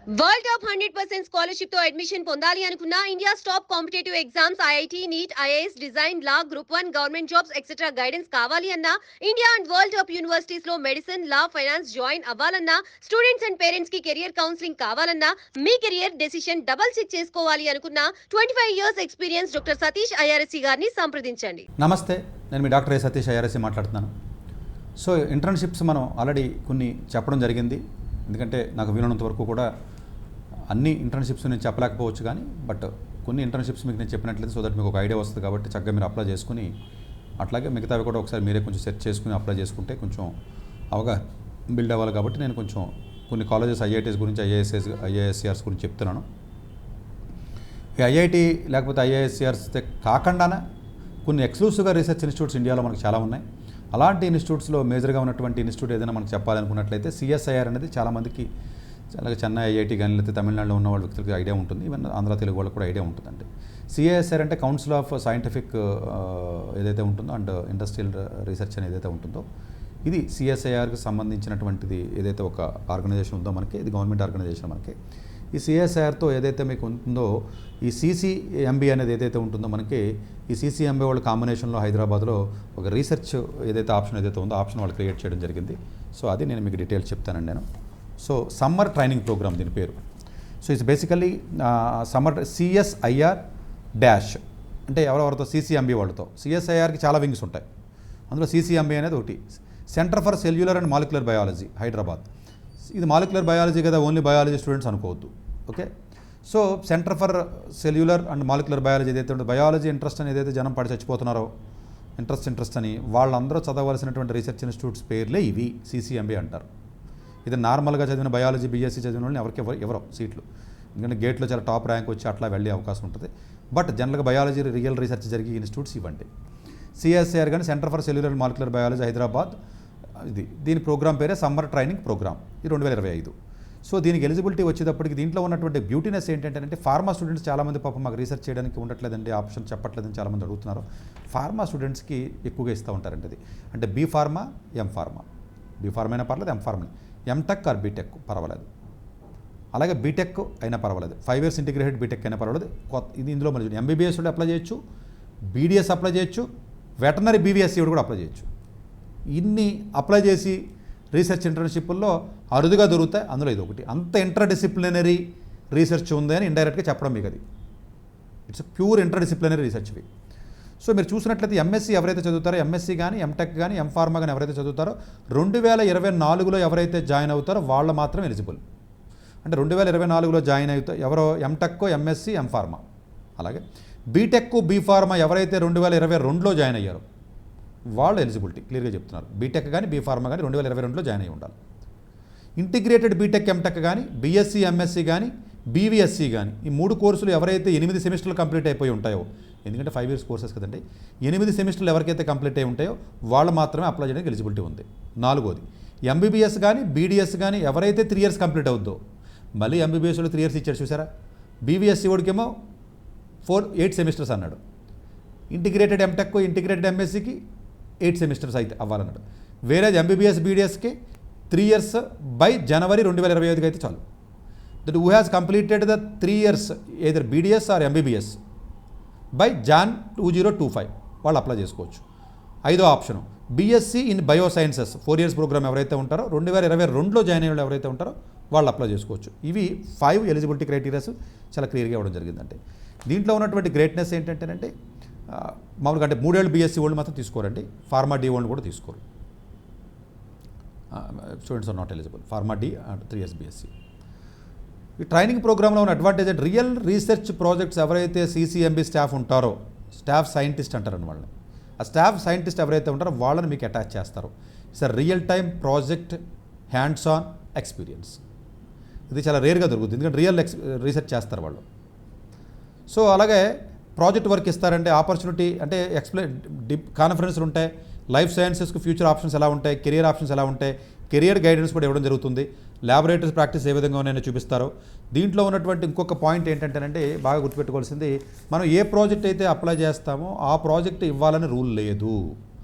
World top 100% scholarship తో admission పొందాలి అనుకున్న India's top competitive exams IIT NEET IAS design law group 1 government jobs etcetera guidance కావాలి అన్నా India and world top universities లో medicine law finance join అవ్వాలన్నా students and parents కి career counselling కావాలన్నా మీ కెరియర్ డెసిషన్ డబుల్ చెక్ చేసుకోవాలి అనుకున్న 25 years experience doctor Satish IRSC గారిని సంప్రదించండి. నమస్తే, నేను మీ డాక్టర్ సతీష్ ఐఆర్ఎస్సి మాట్లాడుతున్నాను. సో ఇంటర్న్షిప్స్ మనం ఆల్రెడీ కొన్ని చెప్పడం జరిగింది. ఎందుకంటే నాకు వీలైనంత వరకు కూడా అన్ని ఇంటర్న్షిప్స్ నేను చెప్పలేకపోవచ్చు, కానీ బట్ కొన్ని ఇంటర్న్షిప్స్ మీకు నేను చెప్పినట్లయితే సో దట్ మీకు ఒక ఐడియా వస్తుంది కాబట్టి చక్కగా మీరు అప్లై చేసుకుని, అట్లాగే మిగతావి కూడా ఒకసారి మీరే కొంచెం సెర్చ్ చేసుకుని అప్లై చేసుకుంటే కొంచెం అవగాహన బిల్డ్ అవ్వాలి. కాబట్టి నేను కొంచెం కొన్ని కాలేజెస్ ఐఐటీస్ గురించి ఐఏఎస్సిఆర్స్ గురించి చెప్తున్నాను. ఈ ఐఐటి లేకపోతే ఐఏఎస్సిఆర్స్ కాకుండానే కొన్ని ఎక్స్క్లూసివ్గా రీసెర్చ్ ఇన్స్టిట్యూట్స్ ఇండియాలో మనకు చాలా ఉన్నాయి. అలాంటి ఇన్స్టిట్యూట్స్లో మేజర్గా ఉన్నటువంటి ఇన్స్టిట్యూట్ ఏదైనా మనకు చెప్పాలనుకున్నట్లయితే సిఎస్ఐఆర్ అనేది చాలామందికి, అలాగే చెన్నై ఐఐటి కానీ లేకపోతే తమిళనాడులో ఉన్న వాళ్ళ వ్యక్తులకి ఐడియా ఉంటుంది, ఈవెన్ ఆంధ్ర తెలుగు వాళ్ళకి కూడా ఐడియా ఉంటుందండి. సిఎస్ఐఆర్ అంటే కౌన్సిల్ ఆఫ్ సైంటిఫిక్ ఏదైతే ఉంటుందో అండ్ ఇండస్ట్రియల్ రీసెర్చ్ అని ఏదైతే ఉంటుందో, ఇది సిఎస్ఐఆర్కి సంబంధించినటువంటిది ఏదైతే ఒక ఆర్గనైజేషన్ ఉందో మనకి, ఇది గవర్నమెంట్ ఆర్గనైజేషన్ మనకి. ఈ సిఎస్ఐఆర్తో ఏదైతే మీకు ఉంటుందో, ఈ సిసిఎంబి అనేది ఏదైతే ఉంటుందో మనకి, ఈ సిసిఎంబి వాళ్ళ కాంబినేషన్లో హైదరాబాద్లో ఒక రీసెర్చ్ ఏదైతే ఆప్షన్ ఏదైతే ఉందో ఆప్షన్ వాళ్ళు క్రియేట్ చేయడం జరిగింది. సో అది నేను మీకు డీటెయిల్స్ చెప్తానండి నేను. సో సమ్మర్ ట్రైనింగ్ ప్రోగ్రామ్ దీని పేరు. So it's basically summer CSIR dash అంటే ఎవరెవరితో, సిసిఎంబి వాళ్ళతో. సిఎస్ఐఆర్కి చాలా వింగ్స్ ఉంటాయి, అందులో సిసిఎంబి అనేది ఒకటి, centre for cellular and molecular biology Hyderabad. ఇది మాలిక్యులర్ బయాలజీ కదా, ఓన్లీ బయాలజీ స్టూడెంట్స్ అనుకోవద్దు, okay. So centre for cellular and molecular biology ఏదైతే ఉంటుందో, బయాలజీ ఇంట్రెస్ట్ అని ఏదైతే జనం పడి చచ్చిపోతున్నారో, ఇంట్రెస్ట్ అని వాళ్ళందరూ చదవలసినటువంటి రీసెర్చ్ ఇన్స్టిట్యూట్స్ పేర్లే ఇవి సిసిఎంబి అంటారు. ఇది నార్మల్గా చదివిన బయాలజీ బీఎస్సీ చదివిన వాళ్ళని ఎవరో సీట్లు, ఎందుకంటే గేట్లో చాలా టాప్ ర్యాంక్ వచ్చి అట్లా వెళ్ళే అవకాశం ఉంటుంది. బట్ జనరల్గా బయాలజీ రియల్ రీసెర్చ్ జరిగే ఇన్స్టిట్యూట్స్ ఇవ్వండి. సిఎస్ఐఆర్ కానీ centre for cellular and molecular biology Hyderabad, దీని ప్రోగ్రామ్ పేరే సమ్మర్ ట్రైనింగ్ ప్రోగ్రామ్. ఇది 2025. సో దీనికి ఎలిజిబిలిటీ వచ్చేటప్పటికి దీంట్లో ఉన్నటువంటి బ్యూటీనెస్ ఏంటంటే, ఫార్మా స్టూడెంట్స్ చాలామంది పాపం మాకు రీసెర్చ్ చేయడానికి ఉండట్లేదండి, ఆప్షన్ చెప్పట్లేదని చాలామంది అడుగుతున్నారు. ఫార్మా స్టూడెంట్స్కి ఎక్కువగా ఇస్తూ ఉంటారండి అది. అంటే B pharma, M pharma, B pharma అయినా పర్లేదు, M pharma, MTech or BTech పర్వాలేదు, అలాగే బీటెక్ అయినా పర్వాలేదు, 5 years ఇంటిగ్రేటెడ్ బీటెక్ అయినా పర్వాలేదు. ఇది ఇందులో మరి ఎంబీబీఎస్ కూడా అప్లై చేయొచ్చు, బీడీఎస్ అప్లై చేయొచ్చు, వెటనరీ బీవీఎస్సీ కూడా అప్లై చేయొచ్చు. ఇన్ని అప్లై చేసి రీసెర్చ్ ఇంటర్న్షిప్ల్లో అరుదుగా దొరుకుతాయి, అందులో ఇది ఒకటి. అంత ఇంటర్డిసిప్లినరీ రీసెర్చ్ ఉంది అని ఇండైరెక్ట్గా చెప్పడం మీకు అది. ఇట్స్ ప్యూర్ ఇంటర్డిసిప్లినరీ రీసెర్చ్వి. సో మీరు చూసినట్లయితే ఎంఎస్సీ ఎవరైతే చదువుతారో, ఎంఎస్సీ కానీ ఎంటెక్ కానీ ఎంఫార్మా కానీ ఎవరైతే చదువుతారో 2024లో ఎవరైతే జాయిన్ అవుతారో వాళ్ళు మాత్రం ఎలిజిబుల్. అంటే 2024లో జాయిన్ అవుతారో ఎవరో ఎంటెక్, ఎంఎస్సీ, ఎంఫార్మా, అలాగే బీటెక్, బీఫార్మా ఎవరైతే 2022లో జాయిన్ అయ్యారో వాళ్ళు ఎలిజిబిలిటీ క్లియర్గా చెప్తున్నారు. బీటెక్ కానీ బీఫార్మా కానీ 2022లో జాయిన్ అయ్యి ఉండాలి. ఇంటిగ్రేటెడ్ బీటెక్, ఎంటెక్ కానీ, బీఎస్సీ, ఎంఎస్సీ కానీ, బీవీఎస్సీ కానీ, ఈ 3 కోర్సులు ఎవరైతే 8 సెమిస్టర్లు కంప్లీట్ అయిపోయి ఉంటాయో, ఎందుకంటే 5 years కోర్సెస్ కదండి, 8 సెమిస్టర్లు ఎవరికైతే కంప్లీట్ అయి ఉంటాయో వాళ్ళు మాత్రమే అప్లై చేయడానికి ఎలిజిబిలిటీ ఉంది. 4వది ఎంబీబీఎస్ కానీ, బీడీఎస్ కానీ ఎవరైతే 3 years కంప్లీట్ అవుద్దో, మళ్ళీ ఎంబీబీఎస్ వాళ్ళు 3 years ఇచ్చారు చూసారా, బీవీఎస్సీ వాడికేమో 8 సెమిస్టర్స్ అన్నాడు, ఇంటిగ్రేటెడ్ ఎంటెక్, ఇంటిగ్రేటెడ్ ఎంఎస్సీకి 8 సెమిస్టర్స్ అయితే అవ్వాలన్నాడు. వేరే ఎంబీబీఎస్, బీడీఎస్కి 3 years బై జనవరి 2025 అయితే చాలు. That who has completed the 3 years either BDS or MBBS by Jan 2025 వాళ్ళు అప్లై చేసుకోవచ్చు. 5వ option BSc in biosciences 4 years programme ఎవరైతే ఉంటారో 2022లో జాయిన్ అయ్యే ఎవరైతే ఉంటారో వాళ్ళు అప్లై చేసుకోవచ్చు. ఇవి 5 ఎలిజిబిలిటీ క్రైటీరియాస్ చాలా క్లియర్గా ఇవ్వడం జరిగిందంటే. దీంట్లో ఉన్నటువంటి గ్రేట్నెస్ ఏంటంటేనంటే, మామూలుగా అంటే 3 ఏళ్ళు బీఎస్సీ వాళ్ళు మాత్రం తీసుకోరండి, ఫార్మా డి వాళ్ళు కూడా తీసుకోరు. Students are not eligible pharma D and 3 years BSc. ఈ ట్రైనింగ్ ప్రోగ్రాంలో ఉన్న అడ్వాంటేజ్ అంటే, రియల్ రీసెర్చ్ ప్రాజెక్ట్స్ ఎవరైతే సిసిఎంబి స్టాఫ్ ఉంటారో, స్టాఫ్ సైంటిస్ట్ అంటారని వాళ్ళని, ఆ స్టాఫ్ సైంటిస్ట్ ఎవరైతే ఉంటారో వాళ్ళని మీకు అటాచ్ చేస్తారు. It's real time project hands on experience. ఇది చాలా రేర్గా దొరుకుతుంది, ఎందుకంటే రియల్ రీసెర్చ్ చేస్తారు వాళ్ళు. సో అలాగే ప్రాజెక్ట్ వర్క్ ఇస్తారంటే, ఆపర్చునిటీ అంటే కాన్ఫరెన్స్లు ఉంటాయి, లైఫ్ సైన్సెస్కి ఫ్యూచర్ ఆప్షన్స్ ఎలా ఉంటాయి, కెరియర్ ఆప్షన్స్ ఎలా ఉంటాయి, కెరియర్ గైడెన్స్ కూడా ఇవ్వడం జరుగుతుంది. ల్యాబొరేటరీస్ ప్రాక్టీస్ ఏ విధంగా ఉన్నాయో చూపిస్తారు. దీంట్లో ఉన్నటువంటి ఇంకొక పాయింట్ ఏంటంటేనంటే, బాగా గుర్తుపెట్టుకోవాల్సింది, మనం ఏ ప్రాజెక్ట్ అయితే అప్లై చేస్తామో ఆ ప్రాజెక్ట్ ఇవ్వాలని రూల్ లేదు.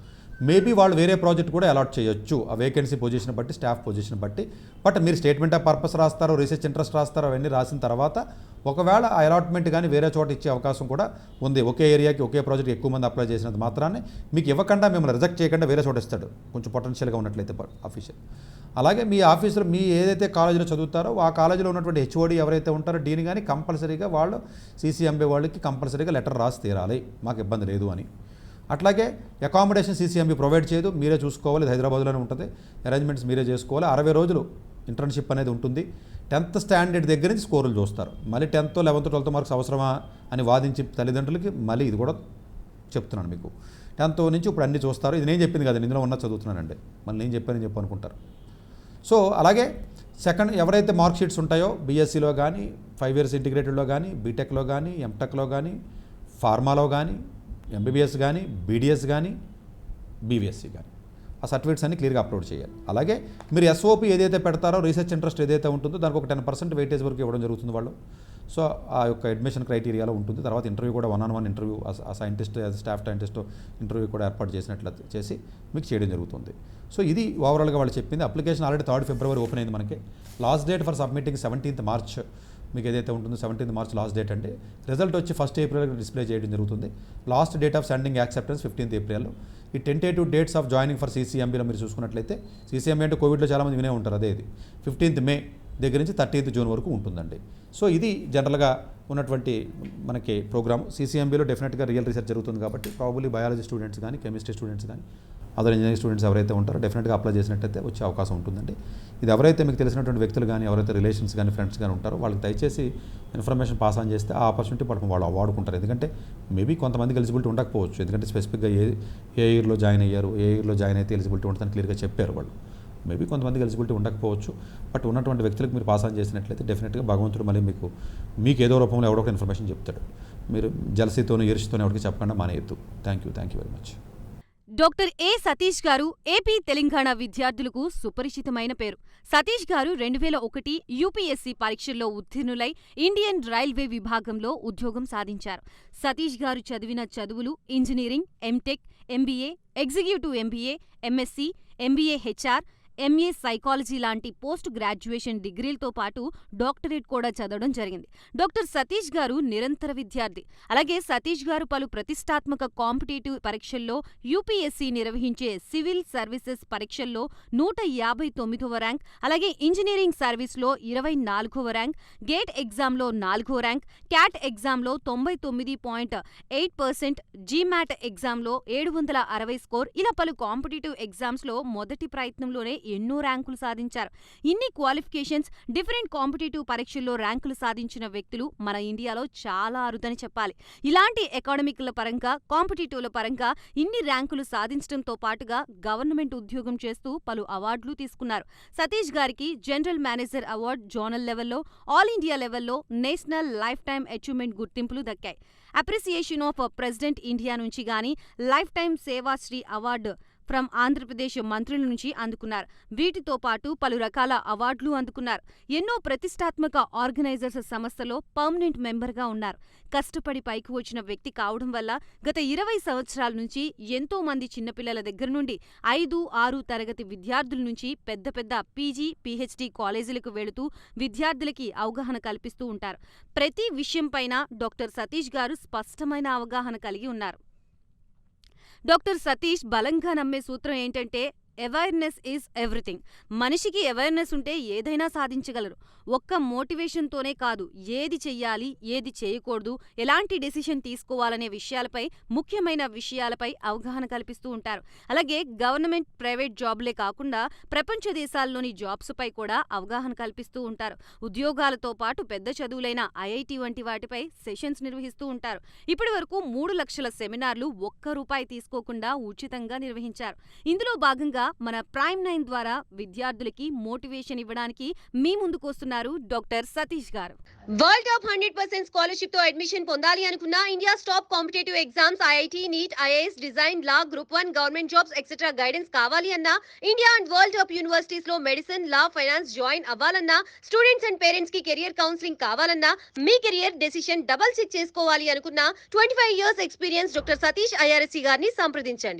మేబీ వాళ్ళు వేరే ప్రాజెక్ట్ కూడా అలాట్ చేయొచ్చు, ఆ వేకెన్సీ పొజిషన్ బట్టి, స్టాఫ్ పొజిషన్ బట్టి. బట్ మీరు స్టేట్మెంట్ ఆఫ్ పర్పస్ రాస్తారు, రీసెర్చ్ ఇంట్రెస్ట్ రాస్తారు, అవన్నీ రాసిన తర్వాత ఒకవేళ ఆ అలాట్మెంట్ కానీ వేరే చోట ఇచ్చే అవకాశం కూడా ఉంది. ఒకే ఏరియాకి ఒకే ప్రాజెక్ట్ ఎక్కువ మంది అప్లై చేసినంత మాత్రాన్ని మీకు ఇవ్వకుండా, మిమ్మల్ని రిజెక్ట్ చేయకుండా వేరే చోట ఇస్తాడు, కొంచెం పొటెన్షియల్గా ఉన్నట్లయితే ఆఫీషియల్. అలాగే మీ ఆఫీసులో మీ ఏదైతే కాలేజీలో చదువుతారో ఆ కాలేజీలో ఉన్నటువంటి హెచ్ఓడి ఎవరైతే ఉంటారో డీన్ కానీ కంపల్సరీగా వాళ్ళు సీసీఎంబీ వాళ్ళకి కంపల్సరీగా లెటర్ రాసి తీరాలి, మాకు ఇబ్బంది లేదు అని. అట్లాగే అకామిడేషన్ సీసీఎంబీ ప్రొవైడ్ చేయదు, మీరే చూసుకోవాలి, ఇది హైదరాబాద్లోనే ఉంటుంది, అరేంజ్మెంట్స్ మీరే చేసుకోవాలి. 60 రోజులు ఇంటర్న్షిప్ అనేది ఉంటుంది. 10th స్టాండర్డ్ దగ్గర నుంచి స్కోర్లు చూస్తారు. మళ్ళీ 10th, 11th, 12th మార్క్స్ అవసరమా అని వాదించి తల్లిదండ్రులకి మళ్ళీ ఇది కూడా చెప్తున్నాను మీకు. 10th నుంచి ఇప్పుడు అన్నీ చూస్తారు. ఇది నేను చెప్పింది కదా, ఇందులో ఉన్న చదువుతున్నానండి, మళ్ళీ నేను చెప్పాను అనుకుంటారు. సో అలాగే సెకండ్ ఎవరైతే మార్క్ షీట్స్ ఉంటాయో బీఎస్సీలో కానీ, 5 years ఇంటిగ్రేటెడ్లో కానీ, బీటెక్లో కానీ, ఎంటెక్లో కానీ, ఫార్మాలో కానీ, ఎంబీబీఎస్ కానీ, బీడీఎస్ కానీ, బీవీఎస్సీ కానీ, ఆ సర్టిఫికేట్స్ అన్ని క్లియర్గా అప్లోడ్ చేయాలి. అలాగే మీరు ఎస్ఓపి ఏదైతే పెడతారో, రీసెర్చ్ ఇంట్రెస్ట్ ఏదైతే ఉంటుందో దానికి ఒక 10% వెయిటేజ్ వరకు ఇవ్వడం జరుగుతుంది వాళ్ళు. సో ఆ యొక్క అడ్మిషన్ క్రైటీరియాలో ఉంటుంది. తర్వాత ఇంటర్వ్యూ కూడా 1-on-1 ఇంటర్వ్యూ, ఆ సైంటిస్ట్, స్టాఫ్ సైంటిస్ట్ ఇంటర్వ్యూ కూడా ఏర్పాటు చేసినట్లు చేసి మీకు చేయడం జరుగుతుంది. సో ఇది ఓవరాల్గా వాళ్ళు చెప్పింది. Application already 3rd February open అయింది మనకి. Last date for submitting 17th March మీకు ఏదైతే ఉంటుందో 17th March లాస్ట్ డేట్ అండి. రిజల్ట్ వచ్చి 1st April డిస్ప్లే చేయడం జరుగుతుంది. Last date of sending acceptance 15th April. ఈ tentative dates of joining for సీసీఎంబీలో మీరు చూసుకున్నట్లయితే, సీసీఎంబీ అంటే కోవిడ్లో చాలామంది వినే ఉంటారు, అదే ఇది 15th May దగ్గర నుంచి 30th June వరకు ఉంటుందండి. సో ఇది జనరల్గా ఉన్నటువంటి మనకి ప్రోగ్రామ్. సీసీఎంబీలో డెఫినెట్గా రియల్ రీసెర్చ్ జరుగుతుంది కాబట్టి ప్రాబబ్లీ బయాలజీ స్టూడెంట్స్ కానీ, కెమిస్ట్రీ స్టూడెంట్స్ కానీ, అదర్ ఇంజనీరింగ్ స్టూడెంట్స్ ఎవరైతే ఉంటారో డెఫినెట్గా అప్లై చేసినట్టయితే వచ్చే అవకాశం ఉంటుందండి. ఇది ఎవరైతే మీకు తెలిసినటువంటి వ్యక్తులు కానీ, ఎవరైతే రిలేషన్స్ కానీ, ఫ్రెండ్స్ కానీ ఉంటారో వాళ్ళకి దయచేసి ఇన్ఫర్మేషన్ పాస్ ఆన్ చేస్తే ఆ ఆపర్చునిటీ వాళ్ళు వాడుకుంటారు. ఎందుకంటే మేబీ కొంతమందికి ఎలిజిబిలిటీ ఉండకపోవచ్చు, ఎందుకంటే స్పెసిఫిక్గా ఏ ఇయర్లో జాయిన్ అయ్యారు, ఏ ఇయర్లో జాయిన్ అయితే ఎలిజిబిలిటీ ఉంటుందని క్లియర్గా చెప్పారు వాళ్ళు. మేబీ కొంతమందికి ఎలిజిబిలిటీ ఉండకపోవచ్చు. బట్ ఉన్నటువంటి వ్యక్తులకు మీరు పాస్ ఆన్ చేసినట్లయితే డెఫినెట్గా భగవంతుడు మళ్ళీ మీకు ఏదో రూపంలో ఎవడో ఒక ఇన్ఫర్మేషన్ చెప్తాడు. మీరు జలసీతోనూ ఈర్ష్యతోనూ ఎవరికి చెప్పకుండా మానేయద్దు. Thank you very much. Doctor A Satish గారు ఏపీ, తెలంగాణ విద్యార్థులకు సుపరిచితమైన పేరు. సతీష్ గారు 2001 యూపీఎస్సీ పరీక్షల్లో ఉత్తీర్ణులై ఇండియన్ రైల్వే విభాగంలో ఉద్యోగం సాధించారు. సతీష్ గారు చదివిన చదువులు engineering, MTech, MBA, executive MBA, MSc, MBA HR, MA psychology లాంటి పోస్ట్ గ్రాడ్యుయేషన్ డిగ్రీలతో పాటు డాక్టరేట్ కూడా చదవడం జరిగింది. డాక్టర్ సతీష్ గారు నిరంతర విద్యార్థి. అలాగే సతీష్ గారు పలు ప్రతిష్టాత్మక కాంపిటేటివ్ పరీక్షల్లో, యూపీఎస్సీ నిర్వహించే సివిల్ సర్వీసెస్ పరీక్షల్లో 159వ ర్యాంక్, అలాగే ఇంజనీరింగ్ సర్వీస్లో 24వ ర్యాంక్, గేట్ ఎగ్జామ్లో 4వ ర్యాంక్, క్యాట్ ఎగ్జామ్లో 99.8%, జీమాట్ ఎగ్జామ్లో 760 స్కోర్, ఇలా పలు కాంపిటేటివ్ ఎగ్జామ్స్లో మొదటి ప్రయత్నంలోనే ఎన్నో ర్యాంకులు సాధించారు. ఇన్ని క్వాలిఫికేషన్స్, డిఫరెంట్ కాంపిటేటివ్ పరీక్షల్లో ర్యాంకులు సాధించిన వ్యక్తులు మన ఇండియాలో చాలా అరుదని చెప్పాలి. ఇలాంటి అకాడమిక్ల పరంగా, కాంపిటేటివ్ల పరంగా ఇన్ని ర్యాంకులు సాధించడంతో పాటుగా గవర్నమెంట్ ఉద్యోగం చేస్తూ పలు అవార్డులు తీసుకున్నారు. సతీష్ గారికి జనరల్ మేనేజర్ అవార్డు జోనల్ లెవెల్లో, ఆల్ ఇండియా లెవెల్లో నేషనల్ లైఫ్ టైమ్ అచీవ్మెంట్ గుర్తింపులు దక్కాయి. అప్రిసియేషన్ ఆఫ్ ప్రెసిడెంట్ ఇండియా నుంచి గానీ life time Sevashri award from Andhra Pradesh మంత్రుల నుంచి అందుకున్నారు. వీటితో పాటు పలు రకాల అవార్డులు అందుకున్నారు. ఎన్నో ప్రతిష్టాత్మక ఆర్గనైజర్స్ సంస్థలో పర్మనెంట్ మెంబర్గా ఉన్నారు. కష్టపడి పైకి వచ్చిన వ్యక్తి కావడం వల్ల గత 20 సంవత్సరాల నుంచి ఎంతో మంది చిన్నపిల్లల దగ్గర నుండి 5, 6 తరగతి విద్యార్థుల నుంచి పెద్ద పెద్ద పీజీ, పీహెచ్డీ కాలేజీలకు వెళుతూ విద్యార్థులకి అవగాహన కల్పిస్తూ ఉంటారు. ప్రతి విషయంపైన డాక్టర్ సతీష్ గారు స్పష్టమైన అవగాహన కలిగి ఉన్నారు. డాక్టర్ సతీష్ బలంగా నమ్మే సూత్రం ఏంటంటే, అవేర్నెస్ ఈజ్ ఎవ్రీథింగ్. మనిషికి అవేర్నెస్ ఉంటే ఏదైనా సాధించగలరు. ఒక్క మోటివేషన్తోనే కాదు, ఏది చెయ్యాలి, ఏది చేయకూడదు, ఎలాంటి డెసిషన్ తీసుకోవాలనే విషయాలపై, ముఖ్యమైన విషయాలపై అవగాహన కల్పిస్తూ ఉంటారు. అలాగే గవర్నమెంట్, ప్రైవేట్ జాబ్లే కాకుండా ప్రపంచ దేశాల్లోని జాబ్స్పై కూడా అవగాహన కల్పిస్తూ ఉంటారు. ఉద్యోగాలతో పాటు పెద్ద చదువులైన ఐఐటి వంటి వాటిపై సెషన్స్ నిర్వహిస్తూ ఉంటారు. ఇప్పటి వరకు 3 లక్షల సెమినార్లు ₹1 తీసుకోకుండా ఉచితంగా నిర్వహించారు. ఇందులో భాగంగా మన ప్రైమ్ 9 ద్వారా విద్యార్థులకి మోటివేషన్ ఇవ్వడానికి మీ ముందుకొస్తున్నారు డాక్టర్ సతీష్ గారు. వరల్డ్ టాప్ 100% స్కాలర్షిప్ తో అడ్మిషన్ పొందాలి అనుకున్నా, India top competitive exams IIT, NEET, IAS, design, law, group 1 government jobs etcetera guidance కావాలి అన్నా, India and world top universities లో మెడిసిన్, లా, ఫైనాన్స్ జాయిన్ అవ్వాలన్నా, స్టూడెంట్స్ అండ్ పేరెంట్స్ కి career counselling కావాలన్నా, మీ కెరియర్ డెసిషన్ డబుల్ చెక్ చేసుకోవాలి అనుకున్నా, 25 years experience doctor Satish IRSC గారిని సంప్రదించండి.